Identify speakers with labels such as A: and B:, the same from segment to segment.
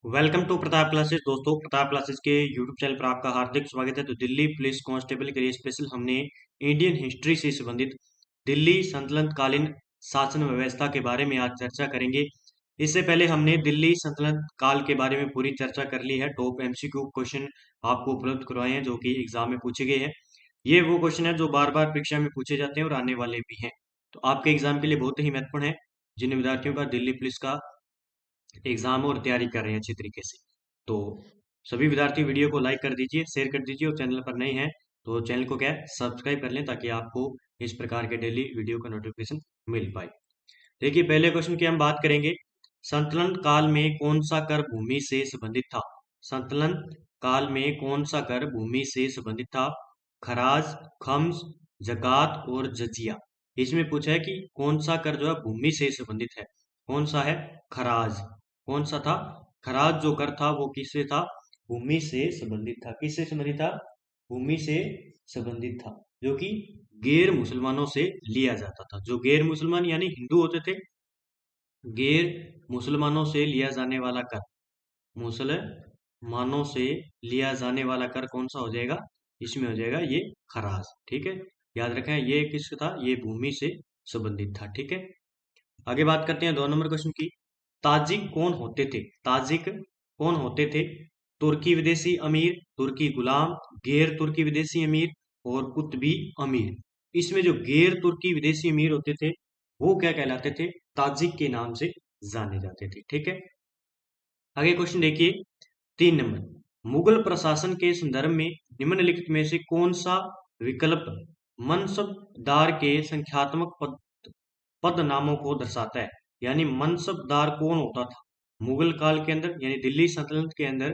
A: Welcome to Pratap classes. दोस्तों, Pratap classes के YouTube channel पर आपका हार्दिक स्वागत है। तो दिल्ली पुलिस कांस्टेबल के लिए स्पेशल हमने इंडियन हिस्ट्री से संबंधित दिल्ली सल्तनत कालीन शासन व्यवस्था के बारे में आज चर्चा करेंगे। इससे पहले हमने दिल्ली सल्तनत काल के बारे में पूरी चर्चा कर ली है। टॉप एमसीक्यू क्वेश्चन आपको उपलब्ध करवाए हैं जो कि एग्जाम में पूछे गए हैं। ये वो क्वेश्चन है जो बार बार परीक्षा में पूछे जाते हैं और आने वाले भी हैं। तो आपके एग्जाम के लिए बहुत ही महत्वपूर्ण है जिन विद्यार्थियों का दिल्ली पुलिस का एग्जाम और तैयारी कर रहे हैं अच्छी तरीके से। तो सभी विद्यार्थी वीडियो को लाइक कर दीजिए, शेयर कर दीजिए और चैनल पर नए हैं तो चैनल को क्या है सब्सक्राइब कर लें ताकि आपको इस प्रकार के डेली वीडियो का नोटिफिकेशन मिल पाए। देखिए, पहले क्वेश्चन की हम बात करेंगे। संतुलन काल में कौन सा कर भूमि से संबंधित था? संतुलन काल में कौन सा कर भूमि से संबंधित था? खराज, खम्स, जकात और जजिया। इसमें पूछा है कि कौन सा कर जो है भूमि से संबंधित है। कौन सा है? खराज। कौन सा था? खराज जो कर था वो किससे था? भूमि से संबंधित था। किससे संबंधित था? भूमि से संबंधित था, जो कि गैर मुसलमानों से लिया जाता था। जो गैर मुसलमान यानी हिंदू होते थे, गैर मुसलमानों से लिया जाने वाला कर, मुसलमानों से लिया जाने वाला कर कौन सा हो जाएगा? इसमें हो जाएगा ये खराज। ठीक है, याद रखें ये किसका था? ये भूमि से संबंधित था। ठीक है, आगे बात करते हैं 2 नंबर क्वेश्चन की। ताजिक कौन होते थे? ताजिक कौन होते थे? तुर्की विदेशी अमीर, तुर्की गुलाम, गैर तुर्की विदेशी अमीर और कुतबी अमीर। इसमें जो गैर तुर्की विदेशी अमीर होते थे वो क्या कहलाते थे? ताजिक के नाम से जाने जाते थे। ठीक है, आगे क्वेश्चन देखिए 3 नंबर। मुगल प्रशासन के संदर्भ में निम्नलिखित में से कौन सा विकल्प मनसबदार के संख्यात्मक पद नामों को दर्शाता है? यानी मनसबदार कौन होता था मुगल काल के अंदर, यानी दिल्ली सल्तनत के अंदर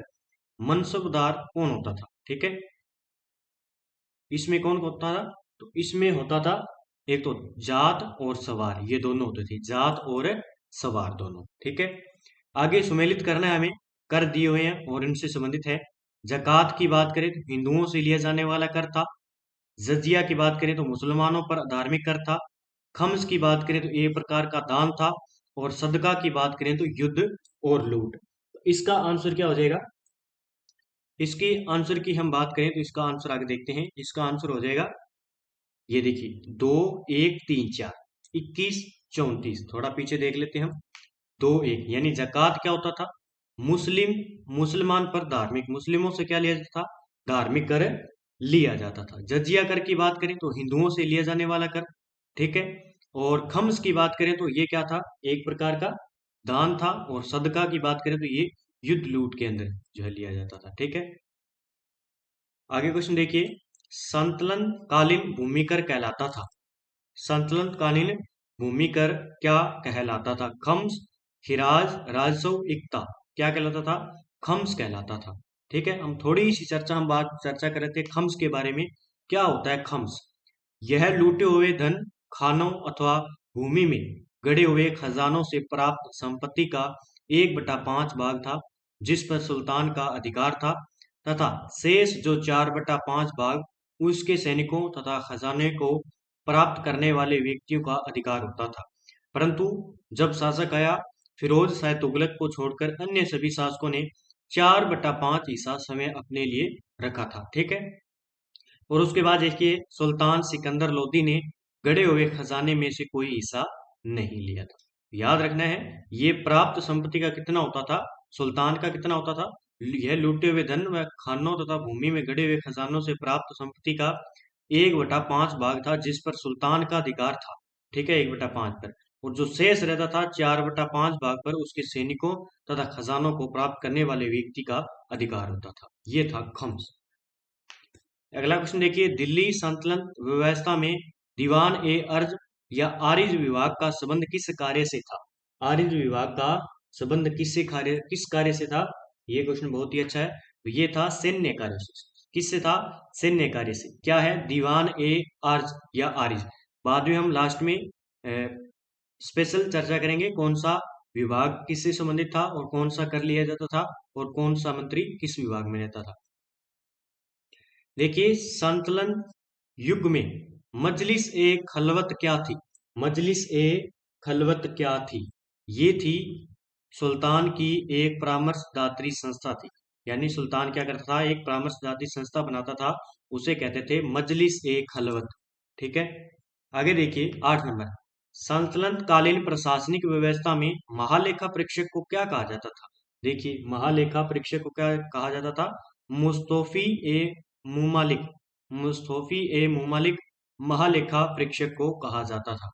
A: मनसबदार कौन होता था? ठीक है, इसमें कौन होता था? तो इसमें होता था एक तो जाट और सवार, ये दोनों होते थे, जाट और सवार दोनों। ठीक है, आगे सुमेलित करना है हमें, कर दिए हुए हैं और इनसे संबंधित है। जकात की बात करें तो हिंदुओं से लिया जाने वाला कर था। जजिया की बात करें तो मुसलमानों पर धार्मिक कर था। खम्स की बात करें तो एक प्रकार का दान था। और सदका की बात करें तो युद्ध और लूट। इसका आंसर क्या हो जाएगा? इसके आंसर की हम बात करें तो इसका आंसर आगे देखते हैं। इसका आंसर हो जाएगा, ये देखिए, 2 1 3 4 21 34। थोड़ा पीछे देख लेते हैं हम। 2 1 यानी जकात क्या होता था? मुसलमान पर धार्मिक, मुस्लिमों से क्या लिया जाता था? धार्मिक कर लिया जाता था। जजिया कर की बात करें तो हिंदुओं से लिया जाने वाला कर। ठीक है, और खम्स की बात करें तो ये क्या था? एक प्रकार का दान था। और सदका की बात करें तो ये युद्ध लूट के अंदर जो है लिया जाता था। ठीक है, आगे क्वेश्चन देखिए। संतलन कालीन भूमिकर कहलाता था। संतलन कालीन भूमिकर क्या कहलाता था? खम्स, हिराज, राजसव, इक्ता। क्या कहलाता था? खम्स कहलाता था। ठीक है, हम थोड़ी सी चर्चा कर रहे थे खम्स के बारे में। क्या होता है खम्स? यह लूटे हुए धन, खानों अथवा भूमि में गड़े हुए खजानों से प्राप्त संपत्ति का 1/5 भाग था, जिस पर सुल्तान का अधिकार था, तथा शेष जो 4/5 भाग उसके सैनिकों तथा खजाने को प्राप्त करने वाले व्यक्तियों का अधिकार होता था। परंतु जब शासक आया फिरोज शाह तुगलक को छोड़कर अन्य सभी शासकों ने 4/5 हिस्सा समय अपने लिए रखा था। ठीक है, और उसके बाद देखिए सुल्तान सिकंदर लोदी ने गड़े हुए खजाने में से कोई हिस्सा नहीं लिया था। याद रखना है, ये प्राप्त संपत्ति का कितना होता था? सुल्तान का कितना होता था? यह लूटे हुए धन व खानों तथा भूमि में गड़े हुए खजानों से प्राप्त संपत्ति का 1/5 भाग था, जिस पर सुल्तान का अधिकार था। ठीक है, 1/5 पर। और जो शेष रहता था 4/5 भाग पर उसके सैनिकों तथा खजानों को प्राप्त करने वाले व्यक्ति का अधिकार होता था। ये था खम्स। अगला क्वेश्चन देखिए। दिल्ली सल्तनत व्यवस्था में दीवान ए अर्ज या आरिज विभाग का संबंध किस कार्य से था? आरिज विभाग का संबंध किस कार्य से था? ये क्वेश्चन बहुत ही अच्छा है। तो ये था सैन्य कार्य से। किससे था? सैन्य कार्य से। क्या है? दीवान ए अर्ज या आरिज। बाद में हम लास्ट में स्पेशल चर्चा करेंगे कौन सा विभाग किससे संबंधित था और कौन सा कर लिया जाता था और कौन सा मंत्री किस विभाग में रहता था। देखिए, संतलन युग में मजलिस ए खलवत क्या थी? मजलिस ए खलवत क्या थी? ये थी सुल्तान की एक परामर्शदात्री संस्था थी। यानी सुल्तान क्या करता था, एक परामर्शदात्री संस्था बनाता था, उसे कहते थे मजलिस ए खलवत। ठीक है, आगे देखिए 8 नंबर, संतुलन कालीन प्रशासनिक व्यवस्था में महालेखा परीक्षक को क्या कहा जाता था। देखिए महालेखा परीक्षक को क्या कहा जाता था, मुस्तोफी ए मुमालिक। मुस्तोफी ए मुमालिक महालेखा परीक्षक को कहा जाता था।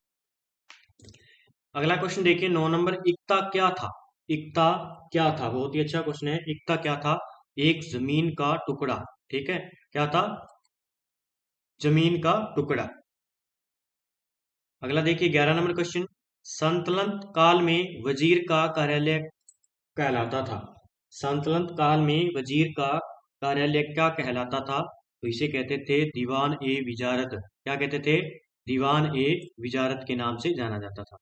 A: अगला क्वेश्चन देखिए 9 नंबर, इक्ता क्या था। इक्ता क्या था, बहुत ही अच्छा क्वेश्चन है। इक्ता क्या था, एक जमीन का टुकड़ा। ठीक है, क्या था, जमीन का टुकड़ा। अगला देखिए 11 नंबर क्वेश्चन, संतुलन काल में वजीर का कार्यालय कहलाता था। संतुलन काल में वजीर का कार्यालय क्या कहलाता था, तो इसे कहते थे दीवान ए विजारत। क्या कहते थे, दीवान ए विजारत के नाम से जाना जाता था।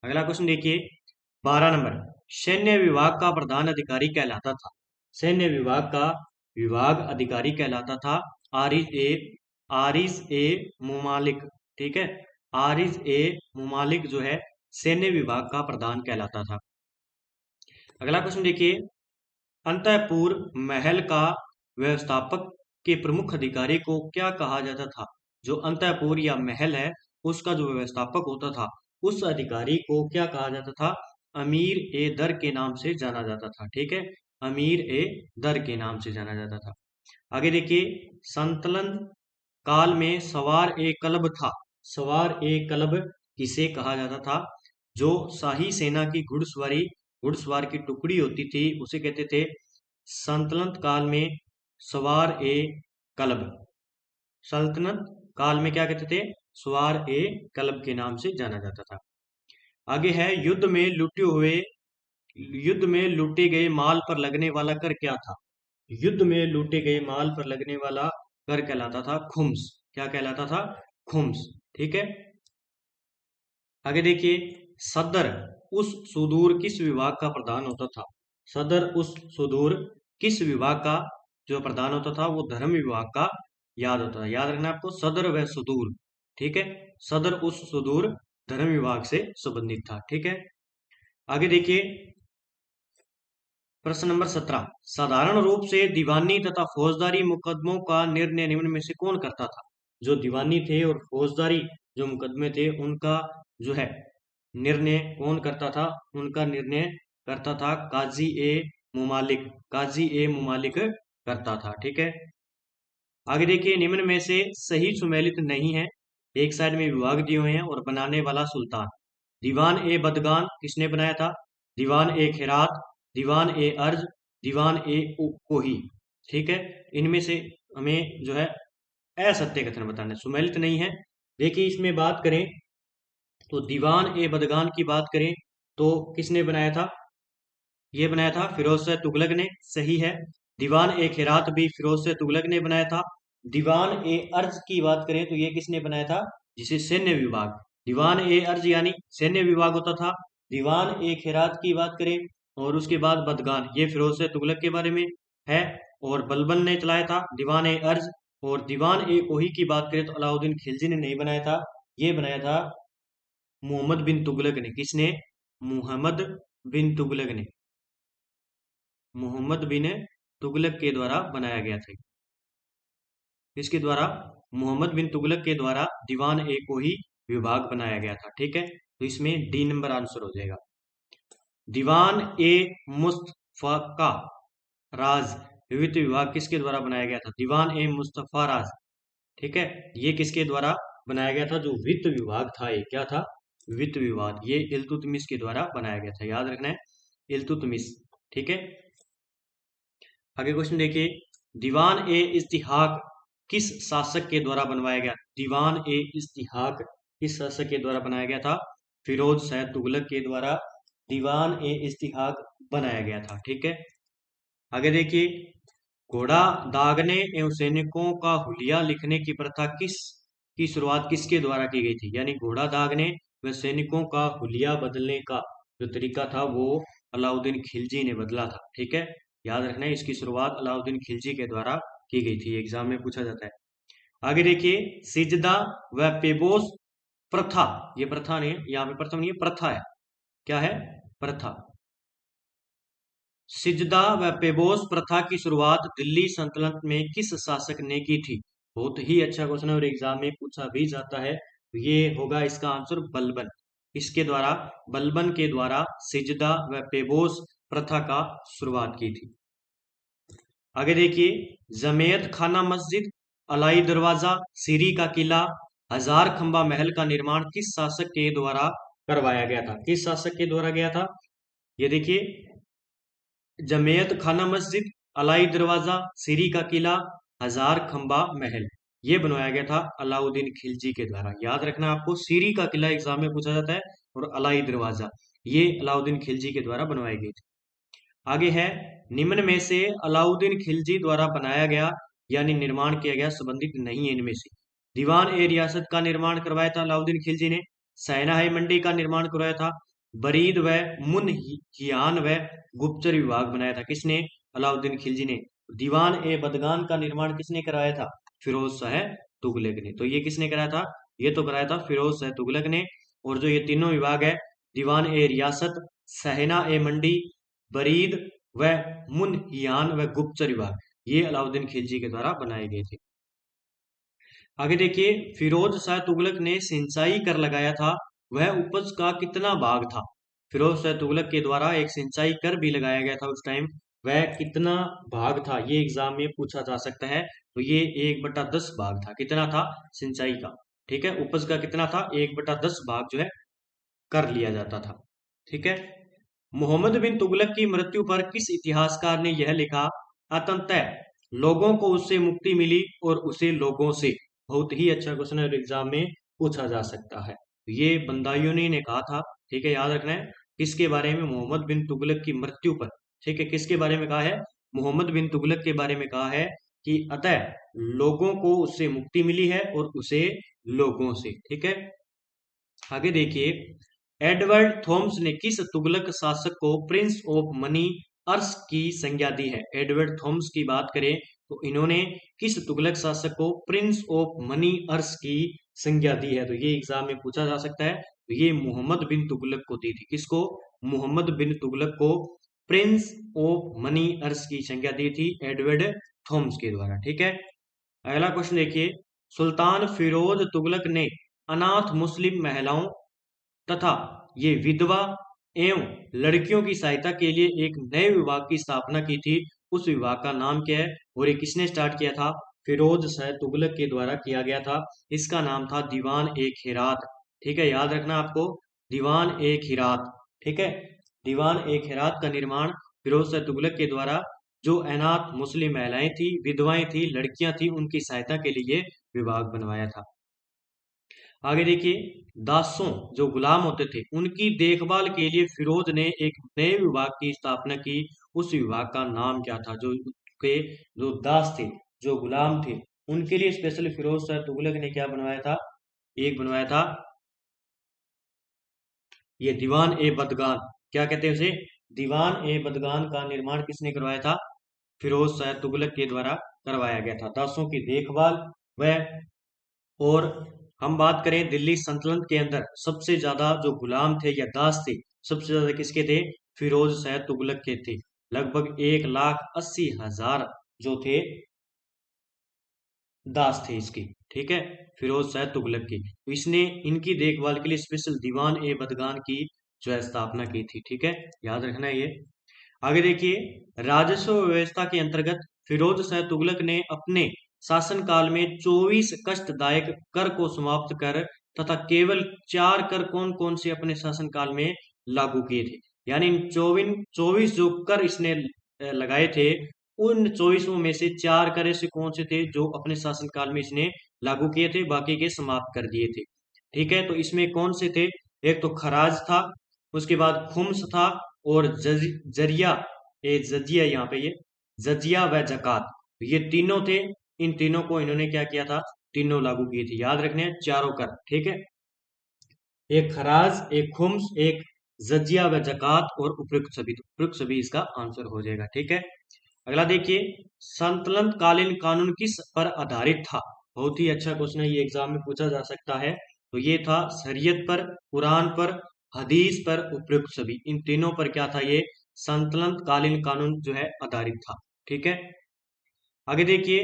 A: अगला क्वेश्चन देखिए 12 नंबर, सैन्य विभाग का प्रधान अधिकारी कहलाता था। सैन्य विभाग का विभाग अधिकारी कहलाता था आरिस ए मुमालिक। ठीक है, आरिस ए मुमालिक जो है सैन्य विभाग का प्रधान कहलाता था। अगला क्वेश्चन देखिए, अंतःपुर महल का व्यवस्थापक के प्रमुख अधिकारी को क्या कहा जाता था। जो अंतःपुर या महल है उसका जो व्यवस्थापक होता था, उस अधिकारी को क्या कहा जाता था, अमीर ए दर के नाम से जाना जाता था। ठीक है, अमीर ए दर के नाम से जाना जाता था। आगे देखिए, संतुलन काल में सवार ए कलब था। सवार ए कलब किसे कहा जाता था, जो शाही सेना की घुड़सवार की टुकड़ी होती थी उसे कहते थे सल्तनत काल में सवार ए कलब। सल्तनत काल में क्या कहते थे, सवार ए कलब के नाम से जाना जाता था। आगे है, युद्ध में लूटे गए माल पर लगने वाला कर क्या था। युद्ध में लूटे गए माल पर लगने वाला कर कहलाता था खुम्स। क्या कहलाता था, खुम्स। ठीक है, आगे देखिए, सदर उस सुदूर किस विभाग का प्रधान होता था। सदर उस सुदूर किस विभाग का जो प्रधान होता था, वो धर्म विभाग का याद होता था। याद रखना आपको, सदर व सुदूर। ठीक है, सदर उस सुदूर धर्म विभाग से संबंधित था। ठीक है, आगे देखिए प्रश्न नंबर 17, साधारण रूप से दीवानी तथा फौजदारी मुकदमों का निर्णय निम्न में से कौन करता था। जो दीवानी थे और फौजदारी जो मुकदमे थे उनका जो है निर्णय कौन करता था, उनका निर्णय करता था काजी ए मुमालिक। काजी ए मुमालिक करता था। ठीक है, आगे देखिए, निम्न में से सही सुमेलित नहीं है। एक साइड में विभाग दिए हुए हैं और बनाने वाला सुल्तान। दीवान ए बदगान किसने बनाया था, दीवान ए खैरात, दीवान ए अर्ज, दीवान ए कोही। ठीक है, इनमें से हमें जो है असत्य कथन बताना है, सुमेलित नहीं है। देखिए इसमें बात करें तो दीवान ए बदगान की बात करें तो किसने बनाया था, ये बनाया था फिरोज शाह तुगलक ने, सही है। दीवान ए खैरात भी फिरोज शाह तुगलक ने बनाया था। दीवान ए अर्ज की बात करें तो ये किसने बनाया था, जिसे सैन्य विभाग, दीवान ए अर्ज यानी सैन्य विभाग होता था। दीवान ए खैरात की बात करें और उसके बाद बदगान, ये फिरोज शाह तुगलक के बारे में है और बलबन ने चलाया था दीवान ए अर्ज। और दीवान ए कोही की बात करें तो अलाउद्दीन खिलजी ने नहीं बनाया था, ये बनाया था मोहम्मद बिन तुगलक ने। किसने, मोहम्मद बिन तुगलक ने, मोहम्मद बिन तुगलक के द्वारा बनाया गया था। इसके द्वारा, मोहम्मद बिन तुगलक के द्वारा दीवान ए को ही विभाग बनाया गया था। ठीक है, तो इसमें डी नंबर आंसर हो जाएगा। दीवान ए मुस्तफा राज वित्त विभाग किसके द्वारा बनाया गया था, दीवान ए मुस्तफा राज। ठीक है, ये किसके द्वारा बनाया गया था, जो वित्त विभाग था, ये क्या था, वित्त विभाग, ये इल्तुतमिश के द्वारा बनाया गया था। याद रखना है, इल्तुतमिश। ठीक है, आगे क्वेश्चन देखिए, दीवान ए इस्तिहाक किस शासक के द्वारा बनवाया गया। दीवान ए इस्तिहाक किस शासक के द्वारा बनाया गया था, फिरोज शाह तुगलक के द्वारा दीवान ए इस्तिहाक बनाया गया था। ठीक है, आगे देखिए, घोड़ा दागने एवं सैनिकों का हुलिया लिखने की प्रथा की शुरुआत किसके द्वारा की गई थी। यानी घोड़ा दागने व सैनिकों का हुलिया बदलने का जो तरीका था वो अलाउद्दीन खिलजी ने बदला था। ठीक है, याद रखना है, इसकी शुरुआत अलाउद्दीन खिलजी के द्वारा की गई थी, एग्जाम में पूछा जाता है। आगे देखिए, सिजदा व पेबोस प्रथा, ये प्रथा नहीं है, यहाँ पे प्रथम नहीं है, प्रथा है। क्या है, प्रथा। सिजदा व पेबोस प्रथा की शुरुआत दिल्ली सल्तनत में किस शासक ने की थी? बहुत ही अच्छा क्वेश्चन है और एग्जाम में पूछा भी जाता है। तो ये होगा इसका आंसर बलबन। इसके द्वारा, बलबन के द्वारा सिजदा व पेबोस प्रथा का शुरुआत की थी। आगे देखिए, जमेयत खाना मस्जिद, अलाई दरवाजा, सीरी का किला, हजार खंबा महल का निर्माण किस शासक के द्वारा करवाया गया था? किस शासक के द्वारा गया था? ये देखिए, जमेयत खाना मस्जिद, अलाई दरवाजा, सीरी का किला, हजार खंबा महल, ये बनवाया गया था अलाउद्दीन खिलजी के द्वारा। याद रखना आपको, सीरी का किला एग्जाम में पूछा जाता है और अलाई दरवाजा ये अलाउद्दीन खिलजी के द्वारा बनवाई गई थी। आगे है, निम्न में से अलाउद्दीन खिलजी द्वारा बनाया गया यानी निर्माण किया गया संबंधित नहीं है इनमें से। दीवान ए रियासत का निर्माण करवाया था अलाउद्दीन खिलजी ने। सैना ए मंडी का निर्माण करवाया था। बरीद व मुनहियान व गुप्तचर विभाग बनाया था किसने? अलाउद्दीन खिलजी ने। दीवान ए बदगान का निर्माण किसने करवाया था? फिरोज शाह तुगलक ने। तो ये किसने कराया था? ये तो कराया था फिरोज शाह तुगलक ने। और जो ये तीनों विभाग है, दीवान ए रियासत, सहना ए मंडी, बरीद व मुनहियान व गुप्तचर विभाग, ये अलाउद्दीन खिलजी के द्वारा बनाए गए थे। आगे देखिए, फिरोज शाह तुगलक ने सिंचाई कर लगाया था, वह उपज का कितना भाग था? फिरोज शाह तुगलक के द्वारा एक सिंचाई कर भी लगाया गया था उस टाइम, वह कितना भाग था? ये एग्जाम में पूछा जा सकता है। तो ये 1/10 भाग था। कितना था सिंचाई का? ठीक है, उपज का कितना था? 1/10 भाग जो है कर लिया जाता था। ठीक है, मोहम्मद बिन तुगलक की मृत्यु पर किस इतिहासकार ने यह लिखा? अंततः लोगों को उससे मुक्ति मिली और उसे लोगों से। बहुत ही अच्छा क्वेश्चन है, एग्जाम में पूछा जा सकता है। ये बंदायूनी ने कहा था। ठीक है, याद रखना है। किसके बारे में? मोहम्मद बिन तुगलक की मृत्यु पर। ठीक है, किसके बारे में कहा है? मोहम्मद बिन तुगलक के बारे में कहा है कि अतः लोगों को उससे मुक्ति मिली है और उसे लोगों से। ठीक है, आगे देखिए, एडवर्ड थॉमस ने किस तुगलक शासक को प्रिंस ऑफ मनी अर्स की संज्ञा दी है? एडवर्ड थॉमस की बात करें तो इन्होंने किस तुगलक शासक को प्रिंस ऑफ मनी अर्स की संज्ञा दी है? तो ये एग्जाम में पूछा जा सकता है। तो ये मोहम्मद बिन तुगलक को दी थी। किसको? मोहम्मद बिन तुगलक को प्रिंस ऑफ मनी अर्स की संज्ञा दी थी एडवर्ड थॉमस के द्वारा। ठीक है, अगला क्वेश्चन देखिए, सुल्तान फिरोज तुगलक ने अनाथ मुस्लिम महिलाओं तथा ये विधवा एवं लड़कियों की सहायता के लिए एक नए विभाग की स्थापना की थी। उस विभाग का नाम क्या है और ये किसने स्टार्ट किया था? फिरोज शाह तुगलक के द्वारा किया गया था। इसका नाम था दीवान ए खैरात। ठीक है, याद रखना आपको, दीवान ए खैरात। ठीक है, दीवान ए खैरात का निर्माण फिरोज शाह तुगलक के द्वारा जो अनाथ मुस्लिम महिलाएं थी, विधवाएं थी, लड़कियां थी, उनकी सहायता के लिए विभाग बनवाया था। आगे देखिए, दासों जो गुलाम होते थे उनकी देखभाल के लिए फिरोज ने एक नए विभाग की स्थापना की। उस विभाग का नाम क्या था? जो के जो दास थे, जो गुलाम थे, उनके लिए स्पेशल फिरोज शाह तुगलक ने क्या बनवाया था? एक बनवाया था ये दीवान ए बदगान। क्या कहते हैं उसे? दीवान ए बदगान का निर्माण किसने करवाया था? फिरोज शाह तुगलक के द्वारा करवाया गया था। दासों की देखभाल व और हम बात करें दिल्ली सल्तनत के अंदर सबसे ज्यादा जो गुलाम थे या दास थे, सबसे ज्यादा किसके थे? फिरोज शाह तुगलक के थे। लगभग 1,80,000 जो थे दास थे इसकी। ठीक है, फिरोज शाह तुगलक की। तो इसने इनकी देखभाल के लिए स्पेशल दीवान ए बदगान की जो है स्थापना की थी। ठीक है, याद रखना है ये। आगे देखिए, राजस्व व्यवस्था के अंतर्गत फिरोज शाह तुगलक ने अपने शासनकाल में 24 कष्टदायक कर को समाप्त कर तथा केवल 4 कर कौन कौन से अपने शासनकाल में लागू किए थे? यानी 24 जो कर इसने लगाए थे, उन 24 में से 4 कर ऐसे कौन से थे जो अपने शासनकाल में इसने लागू किए थे, बाकी के समाप्त कर दिए थे। ठीक है, तो इसमें कौन से थे? एक तो खराज था, उसके बाद खुम्स था, और जरिया जजिया, यहाँ पे ये जजिया व जकात, ये तीनों थे। इन तीनों को इन्होंने क्या किया था? तीनों लागू किए थे। याद रखने हैं चारों कर। ठीक है, एक खराज, एक खुम्स, एक जजिया व जकात और उपयुक्त सभी। तो उपयुक्त सभी इसका आंसर हो जाएगा। ठीक है, अगला देखिए, संतुलन कालीन कानून किस पर आधारित था? बहुत ही अच्छा क्वेश्चन है, ये एग्जाम में पूछा जा सकता है। तो ये था शरीयत पर, कुरान पर, हदीस पर, उपयुक्त सभी। इन तीनों पर क्या था? ये संतलनकालीन कानून जो है आधारित था। ठीक है, आगे देखिए,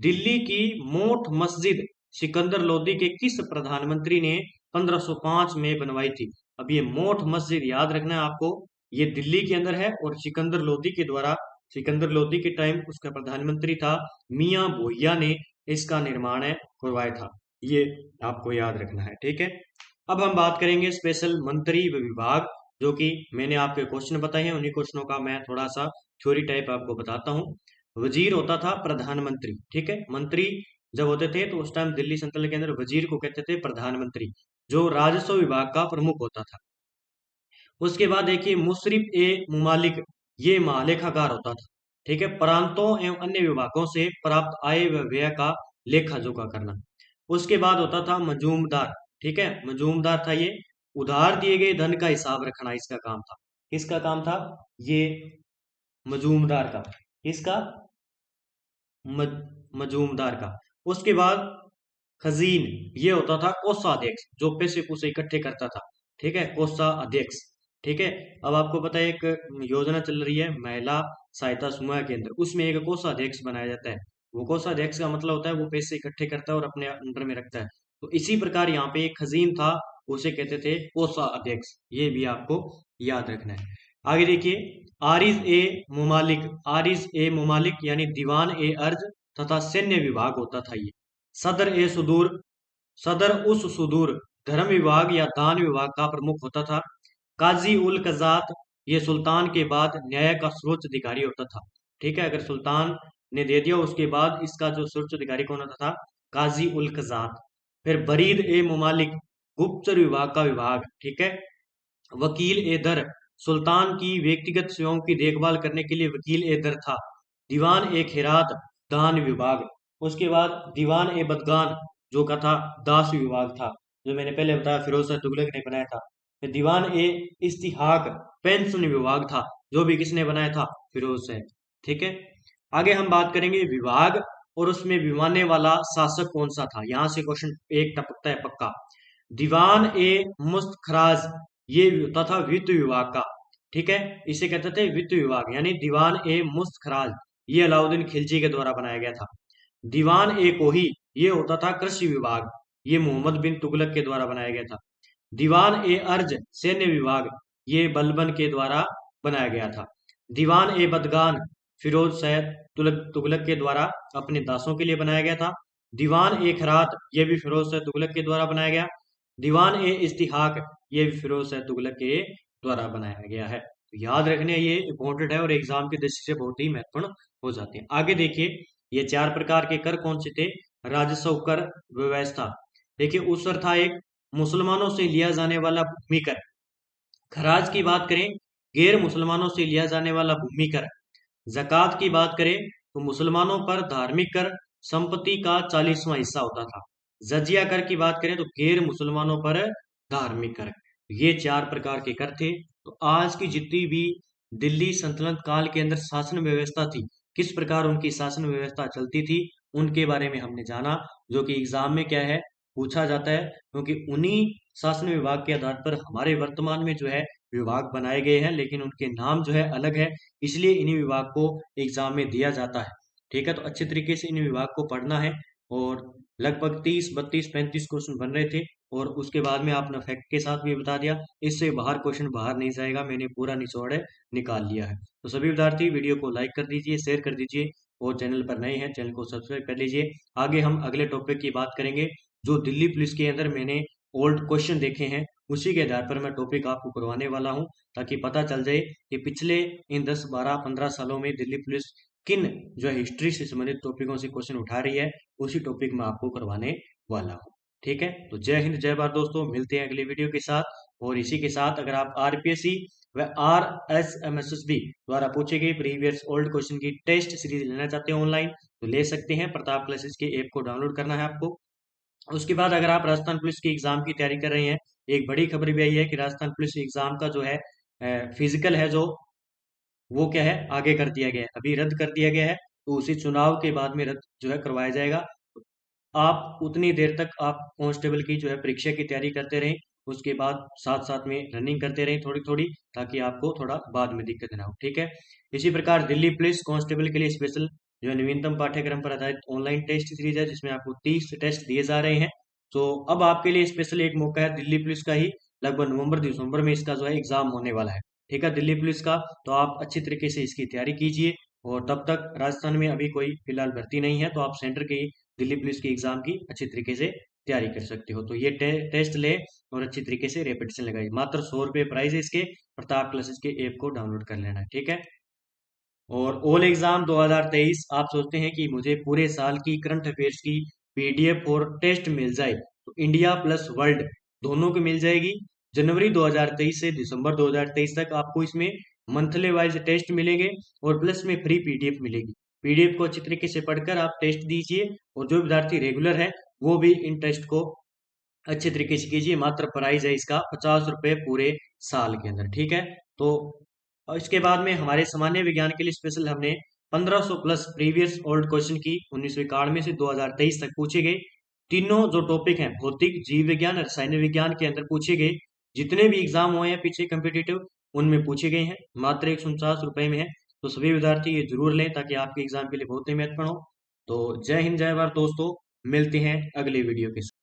A: दिल्ली की मोट मस्जिद सिकंदर लोदी के किस प्रधानमंत्री ने 1505 में बनवाई थी? अब ये मोट मस्जिद याद रखना है आपको, ये दिल्ली के अंदर है और सिकंदर लोदी के द्वारा, सिकंदर लोदी के टाइम उसका प्रधानमंत्री था मियां भोइया ने इसका निर्माण है करवाया था। ये आपको याद रखना है। ठीक है, अब हम बात करेंगे स्पेशल मंत्री व विभाग, जो कि मैंने आपके क्वेश्चन बताए हैं, उन्हीं क्वेश्चनों का मैं थोड़ा सा थ्योरी टाइप आपको बताता हूँ। वजीर होता था प्रधानमंत्री। ठीक है, मंत्री जब होते थे तो उस टाइम दिल्ली सल्तनत के अंदर वजीर को कहते थे प्रधानमंत्री, जो राजस्व विभाग का प्रमुख होता था। उसके बाद देखिए मुशरिफ ए मुमालिक, ये महालेखाकार होता था। ठीक है, प्रांतों एवं अन्य विभागों से प्राप्त आय व व्यय का लेखा जोखा करना। उसके बाद होता था मजूमदार। ठीक है, मजूमदार था ये उधार दिए गए धन का हिसाब रखना, इसका काम था। किसका काम था ये? मजूमदार का। किसका? मजूमदार का। उसके बाद खजीन, ये होता था कोषाध्यक्ष, जो पैसे पूसे इकट्ठे करता था। ठीक है, कोषाध्यक्ष। ठीक है, अब आपको पता है एक योजना चल रही है महिला सहायता समूह के अंदर, उसमें एक कोषाध्यक्ष बनाया जाता है। वो कोषाध्यक्ष का मतलब होता है वो पैसे इकट्ठे करता है और अपने अंडर में रखता है। तो इसी प्रकार यहाँ पे एक खजीन था, उसे कहते थे कोषाध्यक्ष। ये भी आपको याद रखना है। आगे देखिए, आरिज ए मुमालिक, आरिज ए मुमालिक यानी दीवान ए अर्ज तथा सैन्य विभाग होता था ये। सदर ए सुदूर, सदर उस सुदूर धर्म विभाग या दान विभाग का प्रमुख होता था। काजी उल कजात, ये सुल्तान के बाद न्याय का सर्वोच्च अधिकारी होता था। ठीक है, अगर सुल्तान ने दे दिया उसके बाद इसका जो सर्वोच्च अधिकारी कौन होता था? काजी उल कजात। फिर बरीद ए मुमालिक, गुप्तचर विभाग का विभाग। ठीक है, वकील ए दर, सुल्तान की व्यक्तिगत सेवाओं की देखभाल करने के लिए वकील ए दर था। दीवान ए खैरात, दान विभाग। उसके बाद दीवान ए बदगान, जो का था दास विभाग था, जो मैंने पहले बताया फिरोज शाह तुगलक ने बनाया था। फिर दीवान ए इस्तिहाक, पेंशन विभाग था, जो भी किसने बनाया था? फिरोज शाह। ठीक है, आगे हम बात करेंगे विभाग और उसमें विमाने वाला शासक कौन सा था। यहां से क्वेश्चन एक टपकता है पक्का। दीवान ए मुस्तखराज, ये होता था वित्त विभाग का। ठीक है, इसे कहते थे वित्त विभाग, यानी दीवान ए मुस्तखराज, ये अलाउद्दीन खिलजी के द्वारा बनाया गया था। दीवान ए कोही, ये होता था कृषि विभाग, ये मोहम्मद बिन तुगलक के द्वारा बनाया गया था। दीवान ए अर्ज, सैन्य विभाग, ये बलबन के द्वारा बनाया गया था। दीवान ए बदगान, फिरोज शाह तुगलक के द्वारा अपने दासों के लिए बनाया गया था। दीवान ए खरात, ये भी फिरोज शाह तुगलक के द्वारा बनाया गया। दीवान ए इस्तिहाक, ये भी फिरोज शाह तुगलक के द्वारा बनाया गया है। तो याद रखने ये इंपॉर्टेंट है और एग्जाम की दृष्टि से बहुत ही महत्वपूर्ण हो जाते हैं। आगे देखिए, ये चार प्रकार के कर कौन से थे? राजस्व कर व्यवस्था। देखिए, उस पर था एक मुसलमानों से लिया जाने वाला भूमि कर। खराज की बात करें, गैर मुसलमानों से लिया जाने वाला भूमि कर। जक़ात की बात करें तो मुसलमानों पर धार्मिक कर संपत्ति का 40वां हिस्सा होता था। जजिया कर की बात करें तो गैर मुसलमानों पर धार्मिक कर। ये चार प्रकार के कर थे। तो आज की जितनी भी दिल्ली सल्तनत काल के अंदर शासन व्यवस्था थी, किस प्रकार उनकी शासन व्यवस्था चलती थी, उनके बारे में हमने जाना, जो कि एग्जाम में क्या है पूछा जाता है। क्योंकि उन्हीं शासन विभाग के आधार पर हमारे वर्तमान में जो है विभाग बनाए गए हैं, लेकिन उनके नाम जो है अलग है, इसलिए इन्हीं विभाग को एग्जाम में दिया जाता है। ठीक है, तो अच्छे तरीके से इन विभाग को पढ़ना है। और लगभग 30, 32, 35 क्वेश्चन बन रहे थे और उसके बाद में आपने फैक्ट के साथ भी बता दिया। इससे बाहर क्वेश्चन बाहर नहीं जाएगा, मैंने पूरा निचोड़ निकाल लिया है। तो सभी विद्यार्थी वीडियो को लाइक कर दीजिए, शेयर कर दीजिए और चैनल पर नए हैं चैनल को सब्सक्राइब कर लीजिए। आगे हम अगले टॉपिक की बात करेंगे, जो दिल्ली पुलिस के अंदर मैंने ओल्ड क्वेश्चन देखे हैं, उसी के आधार पर मैं टॉपिक आपको करवाने वाला हूं, ताकि पता चल जाए कि पिछले इन 10, 12, 15 सालों में दिल्ली पुलिस किन जो है हिस्ट्री से संबंधित टॉपिकों से क्वेश्चन उठा रही है, उसी टॉपिक में आपको करवाने वाला हूँ। ठीक है, तो जय हिंद जय भारत दोस्तों, मिलते हैं अगले वीडियो के साथ। और इसी के साथ अगर आप आरपीएससी व RSMSSB द्वारा पूछे गए प्रीवियस ओल्ड क्वेश्चन की टेस्ट सीरीज लेना चाहते हैं ऑनलाइन, तो ले सकते हैं। प्रताप क्लासेस के ऐप को डाउनलोड करना है आपको। उसके बाद अगर आप राजस्थान पुलिस की एग्जाम की तैयारी कर रहे हैं, एक बड़ी खबर भी आई है कि राजस्थान पुलिस एग्जाम का जो है फिजिकल है, जो वो क्या है आगे कर दिया गया है, अभी रद्द कर दिया गया है। तो उसी चुनाव के बाद में रद्द जो है करवाया जाएगा। आप उतनी देर तक आप कांस्टेबल की जो है परीक्षा की तैयारी करते रहें। उसके बाद साथ साथ में रनिंग करते रहें थोड़ी थोड़ी, ताकि आपको थोड़ा बाद में दिक्कत ना हो, ठीक है। इसी प्रकार दिल्ली पुलिस कांस्टेबल के लिए स्पेशल जो नवीनतम पाठ्यक्रम पर आधारित ऑनलाइन टेस्ट सीरीज है, जिसमें आपको 30 टेस्ट दिए जा रहे हैं। तो अब आपके लिए स्पेशल एक मौका है दिल्ली पुलिस का ही, लगभग नवंबर दिसंबर में इसका जो है एग्जाम होने वाला है, ठीक है, दिल्ली पुलिस का। तो आप अच्छी तरीके से इसकी तैयारी कीजिए, और तब तक राजस्थान में अभी कोई फिलहाल भर्ती नहीं है, तो आप सेंटर की दिल्ली पुलिस की एग्जाम की अच्छी तरीके से तैयारी कर सकते हो। तो ये टेस्ट ले और अच्छी तरीके से रेपिटेशन लगाइए। मात्र 100 रुपये प्राइस है इसके। प्रताप क्लासेस के ऐप को डाउनलोड कर लेना है, ठीक है। और ऑल एग्जाम 2023, आप सोचते हैं कि मुझे पूरे साल की करंट अफेयर्स की पीडीएफ और टेस्ट मिल जाए, तो इंडिया प्लस वर्ल्ड दोनों की मिल जाएगी। जनवरी 2023 से दिसंबर 2023 तक आपको इसमें मंथली वाइज टेस्ट मिलेंगे, और प्लस में फ्री पीडीएफ मिलेगी। पीडीएफ को अच्छी तरीके से पढ़कर आप टेस्ट दीजिए, और जो विद्यार्थी रेगुलर है वो भी इन टेस्ट को अच्छे तरीके से कीजिए। मात्र प्राइस है इसका 50 रुपये पूरे साल के अंदर, ठीक है। तो और इसके बाद में हमारे सामान्य विज्ञान के लिए स्पेशल हमने 1500 प्लस प्रीवियस ओल्ड क्वेश्चन की 1991 से 2023 तक पूछे गए। तीनों जो टॉपिक हैं, भौतिक, जीव विज्ञान, रसायन विज्ञान के अंदर पूछे गए जितने भी एग्जाम हुए हैं पीछे कम्पिटिटिव, उनमें पूछे गए हैं। मात्र 149 रुपये में है। तो सभी विद्यार्थी ये जरूर लें, ताकि आपके एग्जाम के लिए बहुत ही महत्वपूर्ण हो। तो जय हिंद, जय भारत दोस्तों, मिलते हैं अगले वीडियो के साथ।